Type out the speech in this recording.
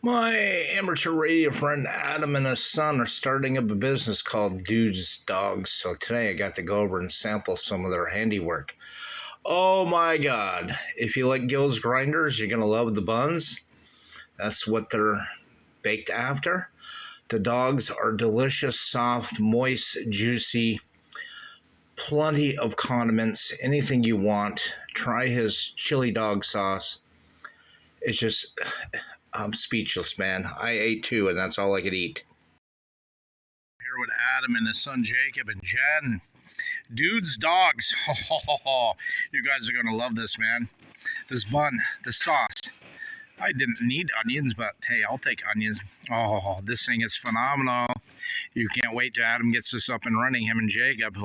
My amateur radio friend Adam and his son are starting up a business called Dude's Dogs. So today I got to go over and sample some of their handiwork. Oh my God. If you like Gill's grinders, you're going to love the buns. That's what they're baked after. The dogs are delicious, soft, moist, juicy, plenty of condiments, anything you want. Try his chili dog sauce. It's just, I'm speechless, man. I ate two, and that's all I could eat. Here with Adam and his son Jacob and Jen. Dude's Dogs. You guys are going to love this, man. This bun, the sauce. I didn't need onions, but hey, I'll take onions. Oh, this thing is phenomenal. You can't wait till Adam gets this up and running, him and Jacob.